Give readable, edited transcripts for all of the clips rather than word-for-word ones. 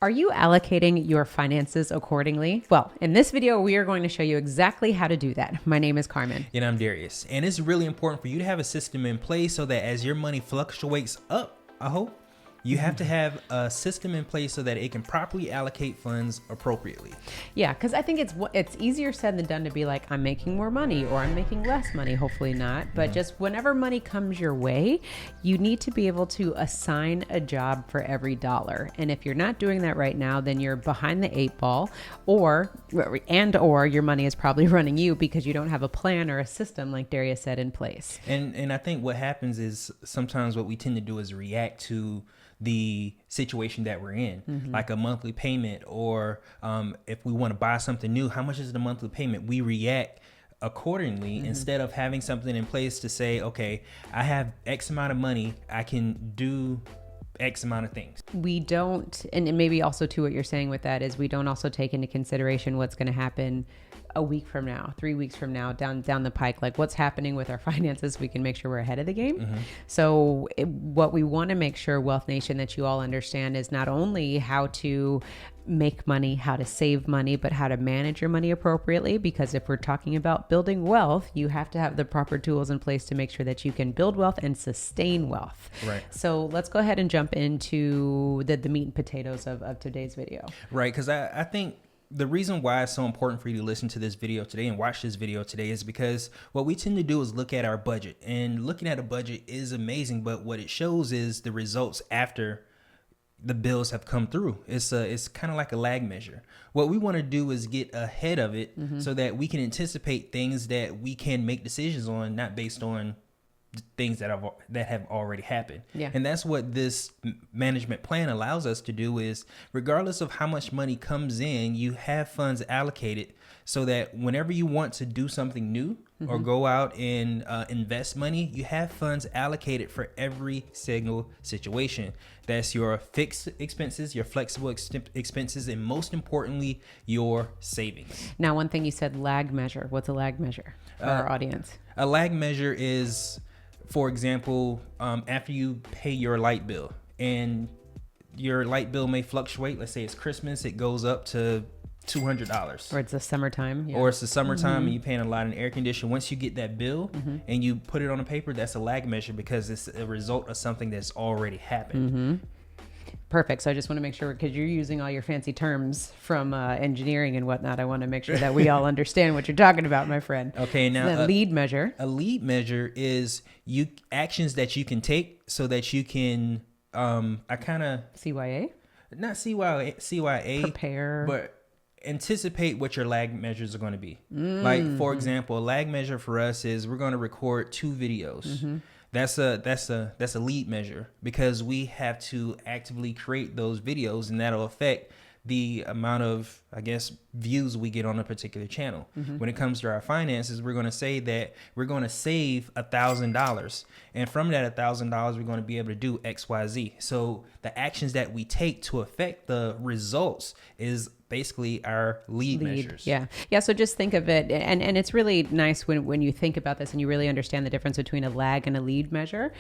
Are you allocating your finances accordingly? Well, in this video, we are going to show you exactly how to do that. My name is Carmen. And I'm Darius. And it's really important for you to have a system in place so that as your money fluctuates up, I hope, you have to have a system in place so that it can properly allocate funds appropriately. Yeah, because I think it's easier said than done to be like, I'm making more money or I'm making less money, hopefully not. But just whenever money comes your way, you need to be able to assign a job for every dollar. And if you're not doing that right now, then you're behind the eight ball or your money is probably running you because you don't have a plan or a system, like Darius said, in place. And I think what happens is sometimes what we tend to do is react to the situation that we're in, like a monthly payment, or if we want to buy something new, how much is the monthly payment? We react accordingly instead of having something in place to say, okay, I have X amount of money, I can do X amount of things. We don't, and maybe also too what you're saying with that is we don't also take into consideration what's going to happen a week from now, 3 weeks from now, down the pike, like what's happening with our finances. We can make sure we're ahead of the game. So what we want to make sure, Wealth Nation, that you all understand is not only how to make money, how to save money, but how to manage your money appropriately. Because if we're talking about building wealth, you have to have the proper tools in place to make sure that you can build wealth and sustain wealth. Right. So let's go ahead and jump into the meat and potatoes of today's video. Right. Because I think the reason why it's so important for you to listen to this video today and watch this video today is because what we tend to do is look at our budget, and looking at a budget is amazing, but what it shows is the results after the bills have come through. It's kind of like a lag measure. What we want to do is get ahead of it so that we can anticipate things that we can make decisions on, not based on things that have already happened. Yeah. And that's what this management plan allows us to do is, regardless of how much money comes in, you have funds allocated so that whenever you want to do something new or go out and invest money, you have funds allocated for every single situation. That's your fixed expenses, your flexible expenses, and most importantly, your savings. Now, one thing you said, lag measure. What's a lag measure for our audience? A lag measure is, for example, after you pay your light bill, and your light bill may fluctuate. Let's say it's Christmas, it goes up to $200. Or it's the summertime. Yeah. Or it's the summertime and you're paying a lot in air conditioning. Once you get that bill and you put it on a paper, that's a lag measure because it's a result of something that's already happened. Perfect. So I just want to make sure, because you're using all your fancy terms from engineering and whatnot, I want to make sure that we all understand what you're talking about, my friend. Okay, now a lead measure. A lead measure is actions that you can take so that you can CYA? Not CYA. Prepare. But anticipate what your lag measures are going to be. Like, for example, a lag measure for us is we're going to record 2 videos. That's a lead measure because we have to actively create those videos, and that'll affect the amount of, I guess, views we get on a particular channel. When it comes to our finances, we're going to say that we're going to save $1,000, and from that $1,000, we're going to be able to do X, Y, Z. So the actions that we take to affect the results is basically our lead measures. Yeah. So just think of it, and it's really nice when you think about this and you really understand the difference between a lag and a lead measure,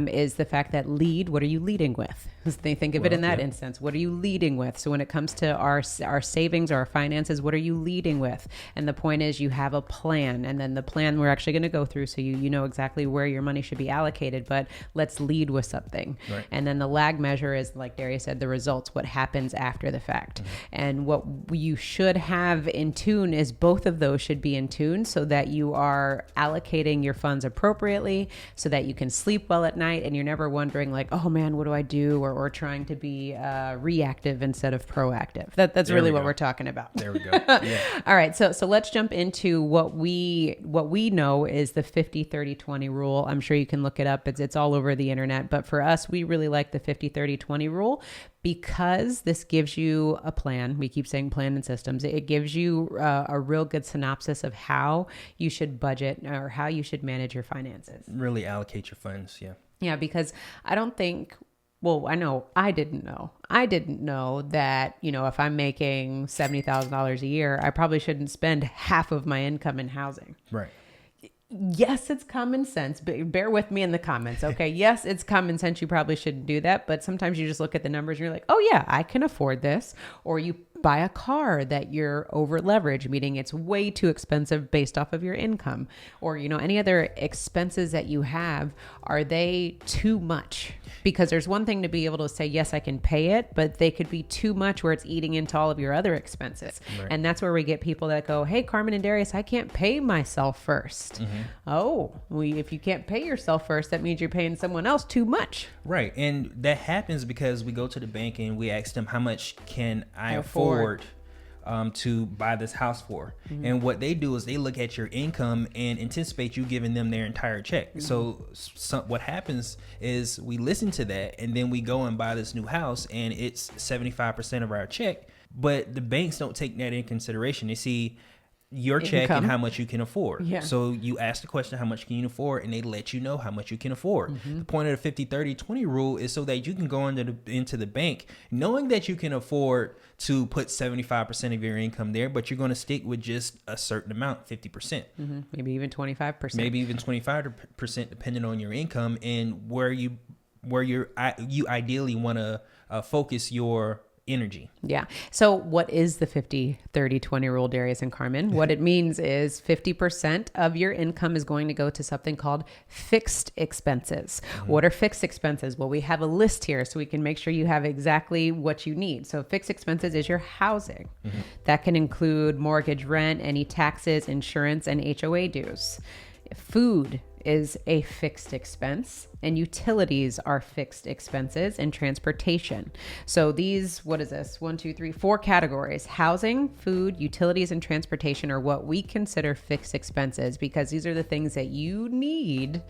is the fact that lead, what are you leading with? Think of it in that instance. What are you leading with? So when it comes to our savings or our finances, what are you leading with? And the point is, you have a plan, and then the plan we're actually going to go through so you know exactly where your money should be allocated, but let's lead with something. Right. And then the lag measure is, like Darius said, the results, what happens after the fact. And what you should have in tune is both of those should be in tune so that you are allocating your funds appropriately so that you can sleep well at night and you're never wondering like, oh man, what do I do? Or trying to be reactive instead of proactive. That's really what we're talking about. There we go. Yeah. All right. So let's jump into what we know is the 50-30-20 rule. I'm sure you can look it up. It's all over the internet. But for us, we really like the 50-30-20 rule because this gives you a plan. We keep saying plan and systems. It gives you a real good synopsis of how you should budget or how you should manage your finances. Really allocate your funds. Yeah. Yeah, because I don't think, well, I know I didn't know. I didn't know that, if I'm making $70,000 a year, I probably shouldn't spend half of my income in housing. Right. Yes, it's common sense, but bear with me in the comments. Okay. Yes, it's common sense. You probably shouldn't do that. But sometimes you just look at the numbers and you're like, oh yeah, I can afford this. Or you buy a car that you're over leveraged, meaning it's way too expensive based off of your income. Or, any other expenses that you have, are they too much? Because there's one thing to be able to say, yes, I can pay it, but they could be too much where it's eating into all of your other expenses. Right. And that's where we get people that go, hey, Carmen and Darius, I can't pay myself first. Mm-hmm. Oh, if you can't pay yourself first, that means you're paying someone else too much. Right. And that happens because we go to the bank and we ask them, how much can I afford to buy this house for? Mm-hmm. And what they do is they look at your income and anticipate you giving them their entire check. Mm-hmm. So what happens is we listen to that and then we go and buy this new house and it's 75% of our check, but the banks don't take that in consideration. They see your check and how much you can afford. Yeah. So you ask the question, how much can you afford? And they let you know how much you can afford. Mm-hmm. The point of the 50-30-20 rule is so that you can go into the bank knowing that you can afford to put 75% of your income there, but you're going to stick with just a certain amount, 50%. Mm-hmm. Maybe even 25%. Maybe even 25% depending on your income and where you ideally want to focus your energy. Yeah. So what is the 50-30-20 rule, Darius and Carmen? What it means is 50% of your income is going to go to something called fixed expenses. Mm-hmm. What are fixed expenses? Well, we have a list here so we can make sure you have exactly what you need. So fixed expenses is your housing. Mm-hmm. That can include mortgage, rent, any taxes, insurance, and HOA dues. Food is a fixed expense, and utilities are fixed expenses, and transportation. So these, what is this? 1, 2, 3, 4 categories. Housing, food, utilities, and transportation are what we consider fixed expenses because these are the things that you need.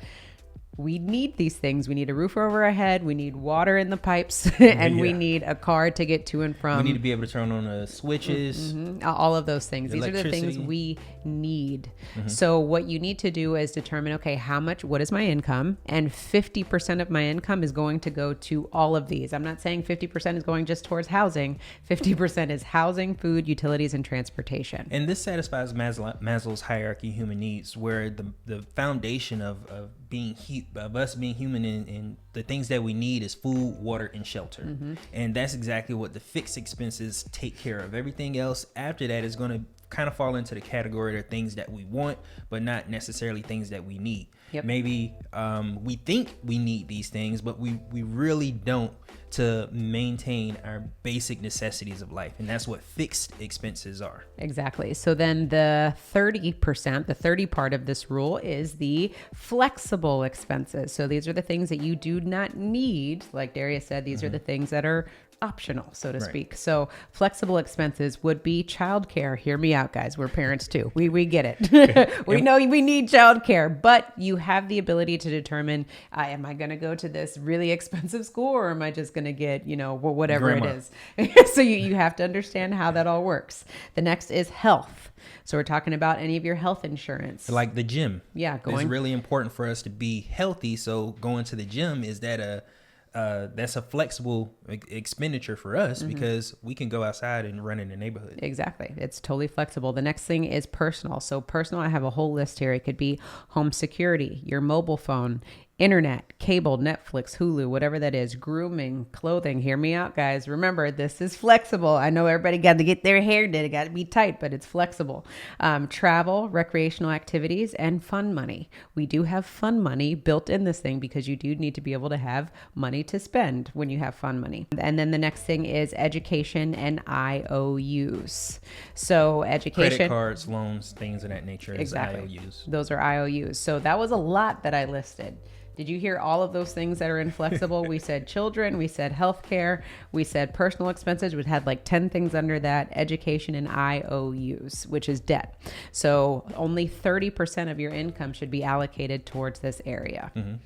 We need these things. We need a roof over our head. We need water in the pipes and we need a car to get to and from. We need to be able to turn on the switches. Mm-hmm. All of those things. These are the things we need. Mm-hmm. So what you need to do is determine, okay, what is my income? And 50% of my income is going to go to all of these. I'm not saying 50% is going just towards housing. 50% is housing, food, utilities, and transportation. And this satisfies Maslow's hierarchy of human needs, where the foundation of us being human and the things that we need is food, water, and shelter. Mm-hmm. And that's exactly what the fixed expenses take care of. Everything else after that is going to kind of fall into the category of things that we want, but not necessarily things that we need. Yep. Maybe we think we need these things, but we really don't, to maintain our basic necessities of life. And that's what fixed expenses are. Exactly. So then the 30%, the 30 part of this rule is the flexible expenses. So these are the things that you do not need. Like Darius said, these are the things that are optional, so to speak. So flexible expenses would be childcare. Hear me out, guys. We're parents too. We get it. We know we need childcare, but you have the ability to determine, am I going to go to this really expensive school or am I just going to get, whatever Grandma. It is. So you have to understand how that all works. The next is health. So we're talking about any of your health insurance. Like the gym. Yeah. It's really important for us to be healthy. So going to the gym, is that that's a flexible expenditure for us because we can go outside and run in the neighborhood. Exactly. It's totally flexible. The next thing is personal. So personal, I have a whole list here. It could be home security, your mobile phone, internet, cable, Netflix, Hulu, whatever that is, grooming, clothing. Hear me out, guys. Remember, this is flexible. I know everybody got to get their hair did. It got to be tight, but it's flexible. Travel, recreational activities, and fun money. We do have fun money built in this thing because you do need to be able to have money to spend when you have fun money. And then the next thing is education and IOUs. So education. Credit cards, loans, things of that nature. Exactly. IOUs. Those are IOUs. So that was a lot that I listed. Did you hear all of those things that are inflexible? We said children, we said healthcare, we said personal expenses, which had like 10 things under that, education and IOUs, which is debt. So only 30% of your income should be allocated towards this area. Mm-hmm.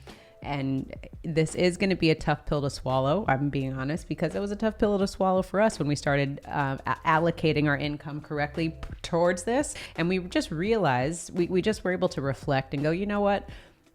And this is going to be a tough pill to swallow, I'm being honest, because it was a tough pill to swallow for us when we started allocating our income correctly towards this. And we just realized, we just were able to reflect and go, you know what?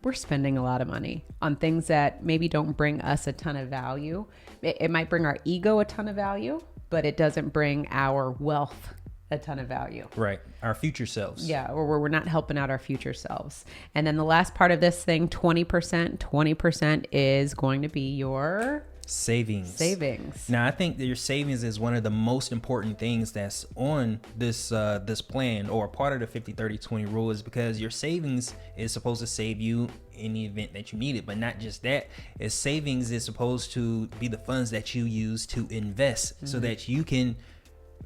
We're spending a lot of money on things that maybe don't bring us a ton of value. It might bring our ego a ton of value, but it doesn't bring our wealth a ton of value. Right. Our future selves. Yeah, or we're not helping out our future selves. And then the last part of this thing, 20% is going to be your savings. Now, I think that your savings is one of the most important things that's on this this plan, or part of the 50-30-20 rule, is because your savings is supposed to save you in the event that you need it. But not just that, is savings is supposed to be the funds that you use to invest so that you can,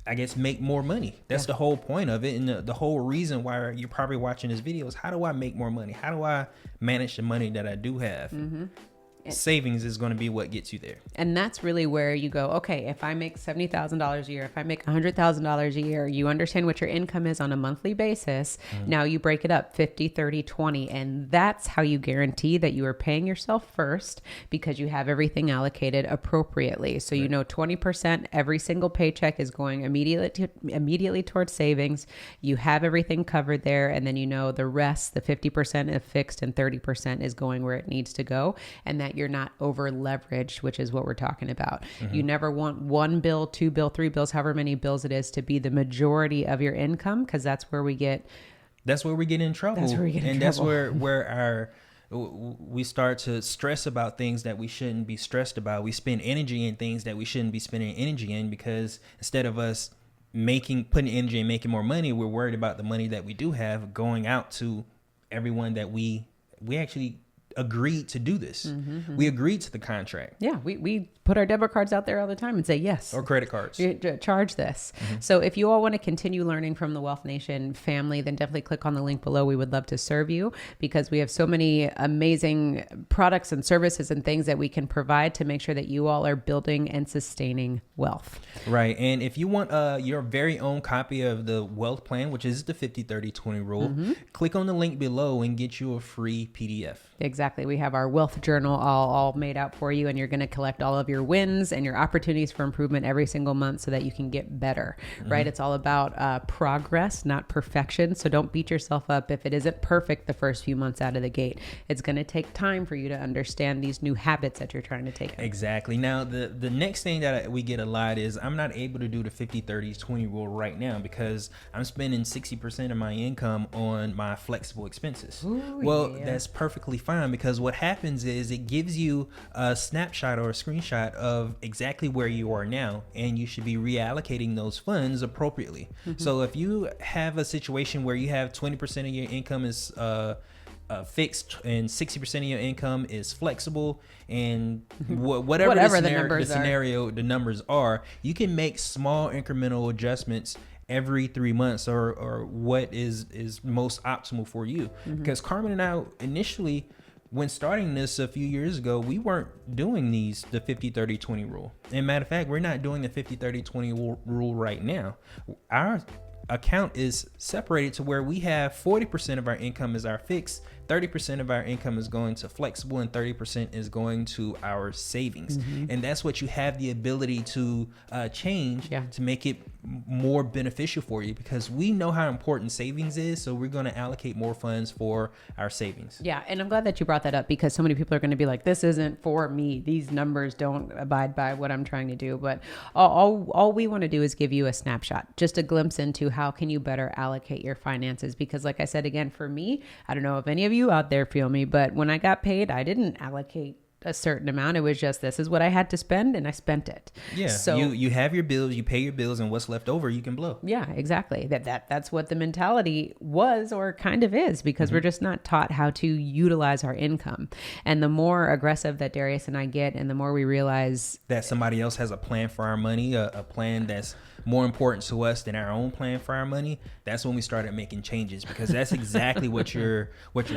I guess, make more money. That's the whole point of it. And the whole reason why you're probably watching this video is, how do I make more money? How do I manage the money that I do have? Savings is going to be what gets you there. And that's really where you go, okay, if I make $70,000 a year, if I make $100,000 a year, you understand what your income is on a monthly basis. Now you break it up 50, 30, 20. And that's how you guarantee that you are paying yourself first, because you have everything allocated appropriately. So you know 20% every single paycheck is going immediately towards savings. You have everything covered there. And then you know the rest, the 50% is fixed and 30% is going where it needs to go. And that you're not over leveraged, which is what we're talking about. You never want one bill, two bill, three bills, however many bills it is, to be the majority of your income, because that's where we get in trouble. That's where we start to stress about things that we shouldn't be stressed about. We spend energy in things that we shouldn't be spending energy in, because instead of us putting energy and making more money, we're worried about the money that we do have going out to everyone that we actually agreed to do this. We agreed to the contract. Yeah, we put our debit cards out there all the time and say yes. Or credit cards. Charge this. So if you all want to continue learning from the Wealth Nation family, then definitely click on the link below. We would love to serve you, because we have so many amazing products and services and things that we can provide to make sure that you all are building and sustaining wealth. Right. And if you want your very own copy of the wealth plan, which is the 50-30-20 rule, click on the link below and get you a free PDF. Exactly. We have our wealth journal all made out for you, and you're going to collect all of your wins and your opportunities for improvement every single month so that you can get better, right? It's all about progress, not perfection. So don't beat yourself up if it isn't perfect the first few months out of the gate. It's going to take time for you to understand these new habits that you're trying to take. Exactly. Now, the next thing that we get a lot is, I'm not able to do the 50-30-20 rule right now because I'm spending 60% of my income on my flexible expenses. That's perfectly fine, because what happens is it gives you a snapshot or a screenshot of exactly where you are now, and you should be reallocating those funds appropriately. So if you have a situation where you have 20% of your income is fixed and 60% of your income is flexible, and whatever the numbers are, you can make small incremental adjustments every 3 months, or what is most optimal for you. Because Carmen and I initially, when starting this a few years ago, we weren't doing the 50-30-20 rule. And matter of fact, we're not doing the 50-30-20 rule right now. Our account is separated to where we have 40% of our income is our fixed, 30% of our income is going to flexible, and 30% is going to our savings. And that's what you have the ability to change to make it more beneficial for you, because we know how important savings is. So we're going to allocate more funds for our savings. Yeah. And I'm glad that you brought that up, because so many people are going to be like, this isn't for me. These numbers don't abide by what I'm trying to do. But all we want to do is give you a snapshot, just a glimpse into how can you better allocate your finances. Because like I said, again, for me, I don't know if any of you out there feel me, but when I got paid, I didn't allocate a certain amount. It was just, this is what I had to spend, and I spent it. Yeah. So you have your bills, you pay your bills, and what's left over you can blow. Yeah, exactly. That's what the mentality was, or kind of is, because we're just not taught how to utilize our income. And the more aggressive that Darius and I get, and the more we realize that somebody else has a plan for our money, a plan that's more important to us than our own plan for our money, that's when we started making changes. Because that's exactly what you're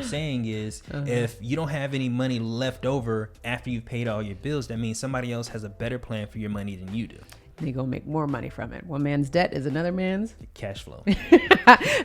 saying is, if you don't have any money left over after you've paid all your bills, that means somebody else has a better plan for your money than you do. They're going to make more money from it. One man's debt is another man's cash flow.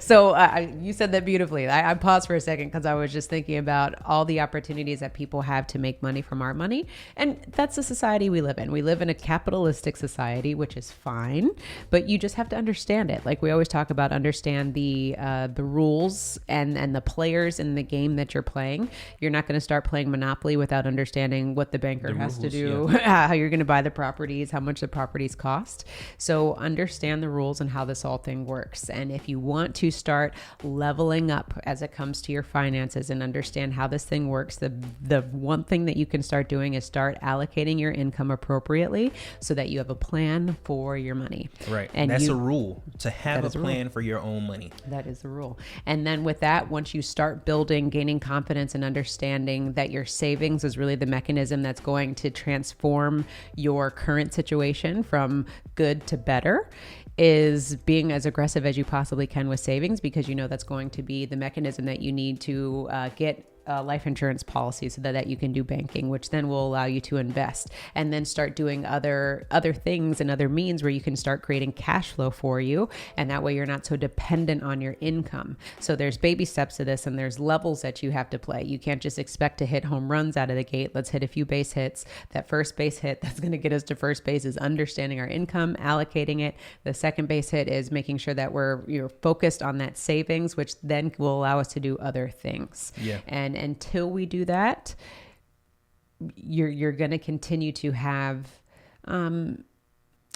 So you said that beautifully. I paused for a second because I was just thinking about all the opportunities that people have to make money from our money. And that's the society we live in. We live in a capitalistic society, which is fine, but you just have to understand it. Like we always talk about, understand the rules and the players in the game that you're playing. You're not going to start playing Monopoly without understanding what the banker has to do, how you're going to buy the properties, how much the properties cost. cost. So understand the rules and how this all thing works. And if you want to start leveling up as it comes to your finances and understand how this thing works, the one thing that you can start doing is start allocating your income appropriately so that you have a plan for your money. Right. And that's a rule, to have a plan for your own money. That is the rule. And then with that, once you start building, gaining confidence and understanding that your savings is really the mechanism that's going to transform your current situation from good to better, is being as aggressive as you possibly can with savings, because you know that's going to be the mechanism that you need to get a life insurance policy so that you can do banking, which then will allow you to invest and then start doing other things and other means where you can start creating cash flow for you. And that way you're not so dependent on your income. So there's baby steps to this, and there's levels that you have to play. You can't just expect to hit home runs out of the gate. Let's hit a few base hits. That first base hit that's going to get us to first base is understanding our income, allocating it. The second base hit is making sure that you're focused on that savings, which then will allow us to do other things. Yeah. And until we do that, you're going to continue to have, I don't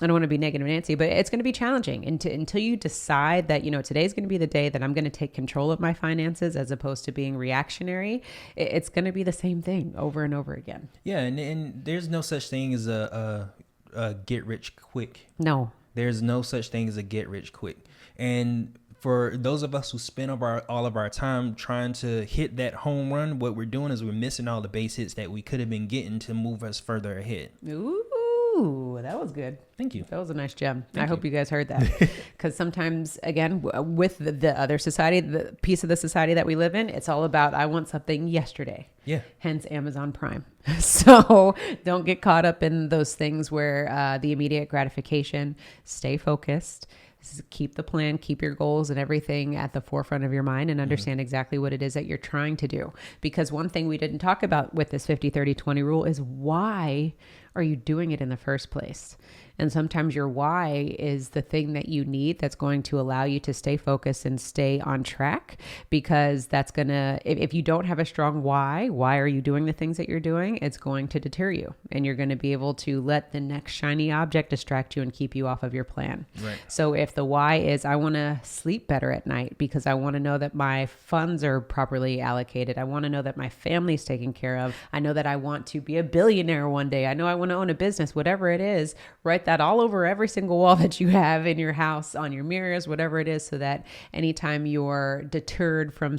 want to be negative Nancy, but it's going to be challenging until you decide that, today's going to be the day that I'm going to take control of my finances as opposed to being reactionary. It's going to be the same thing over and over again. Yeah. And there's no such thing as a get rich quick. No, there's no such thing as a get rich quick. And for those of us who spend all of our time trying to hit that home run, what we're doing is we're missing all the base hits that we could have been getting to move us further ahead. Ooh, that was good. Thank you. That was a nice gem. I hope you guys heard that. Because sometimes, again, with the other society, the piece of the society that we live in, it's all about, I want something yesterday. Yeah. Hence Amazon Prime. So don't get caught up in those things where the immediate gratification. Stay focused. Keep the plan, keep your goals and everything at the forefront of your mind, and understand exactly what it is that you're trying to do. Because one thing we didn't talk about with this 50-30-20 rule is, why are you doing it in the first place? And sometimes your why is the thing that you need that's going to allow you to stay focused and stay on track, because that's going to, if you don't have a strong why are you doing the things that you're doing, it's going to deter you, and you're going to be able to let the next shiny object distract you and keep you off of your plan. Right. So if the why is, I want to sleep better at night because I want to know that my funds are properly allocated. I want to know that my family's taken care of. I know that I want to be a billionaire one day. I know I want to own a business, whatever it is, write that all over every single wall that you have in your house, on your mirrors, whatever it is, so that anytime you're deterred from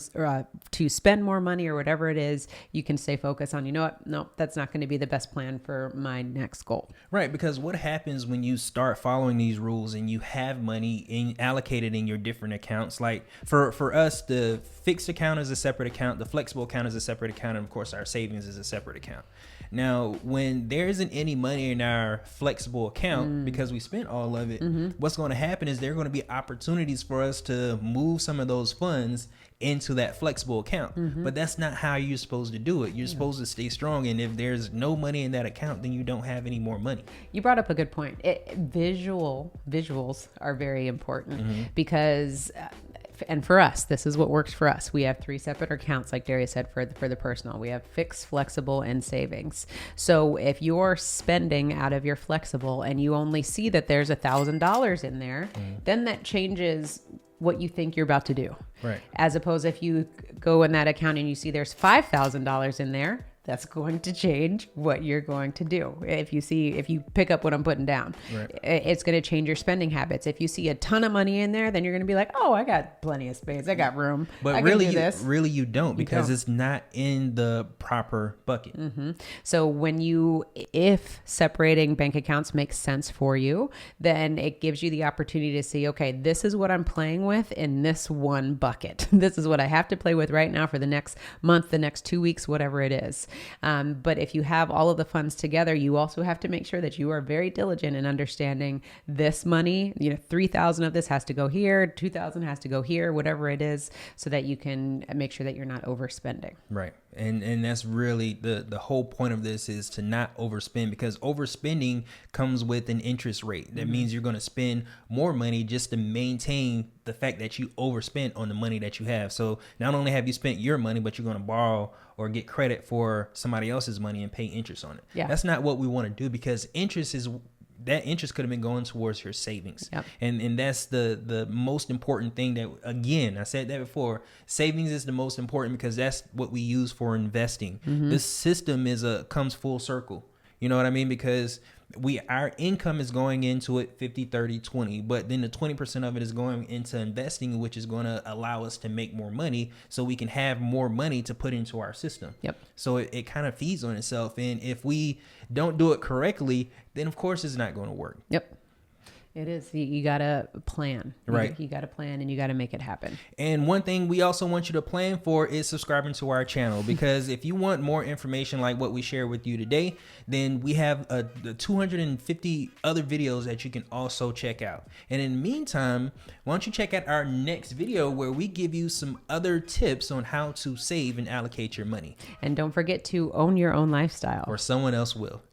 to spend more money or whatever it is, you can stay focused on, no, that's not going to be the best plan for my next goal. Right. Because what happens when you start following these rules and you have money allocated in your different accounts? Like for us, the fixed account is a separate account, the flexible account is a separate account, and of course our savings is a separate account. Now, when there isn't any money in our flexible account because we spent all of it, what's going to happen is there are going to be opportunities for us to move some of those funds into that flexible account. But that's not how you're supposed to do it. You're supposed to stay strong. And if there's no money in that account, then you don't have any more money. You brought up a good point. Visuals are very important because and for us, this is what works for us. We have 3 separate accounts, like Darius said, for the personal. We have fixed, flexible, and savings. So if you're spending out of your flexible and you only see that there's $1,000 in there, then that changes what you think you're about to do. Right. As opposed, if you go in that account and you see there's $5,000 in there, that's going to change what you're going to do. If you pick up what I'm putting down, it's going to change your spending habits. If you see a ton of money in there, then you're going to be like, oh, I got plenty of space. I got room. But really you don't, because it's not in the proper bucket. So if separating bank accounts makes sense for you, then it gives you the opportunity to see, okay, this is what I'm playing with in this one bucket. This is what I have to play with right now for the next month, the next 2 weeks, whatever it is. But if you have all of the funds together, you also have to make sure that you are very diligent in understanding this money. 3,000 of this has to go here, 2,000 has to go here, whatever it is, so that you can make sure that you're not overspending. Right. And that's really the whole point of this, is to not overspend, because overspending comes with an interest rate. That means you're going to spend more money just to maintain the fact that you overspent on the money that you have. So not only have you spent your money, but you're going to borrow or get credit for somebody else's money and pay interest on it. Yeah. That's not what we want to do, because interest is that interest could have been going towards your savings. Yep. And that's the most important thing that, again, I said that before, savings is the most important because that's what we use for investing. This system comes full circle. You know what I mean? Because our income is going into it 50, 30, 20, but then the 20% of it is going into investing, which is going to allow us to make more money so we can have more money to put into our system. Yep. So it kind of feeds on itself. And if we don't do it correctly, then of course it's not going to work. Yep. It is. You got to plan. Right. You got to plan and you got to make it happen. And one thing we also want you to plan for is subscribing to our channel, because if you want more information like what we share with you today, then we have the 250 other videos that you can also check out. And in the meantime, why don't you check out our next video where we give you some other tips on how to save and allocate your money. And don't forget to own your own lifestyle. Or someone else will.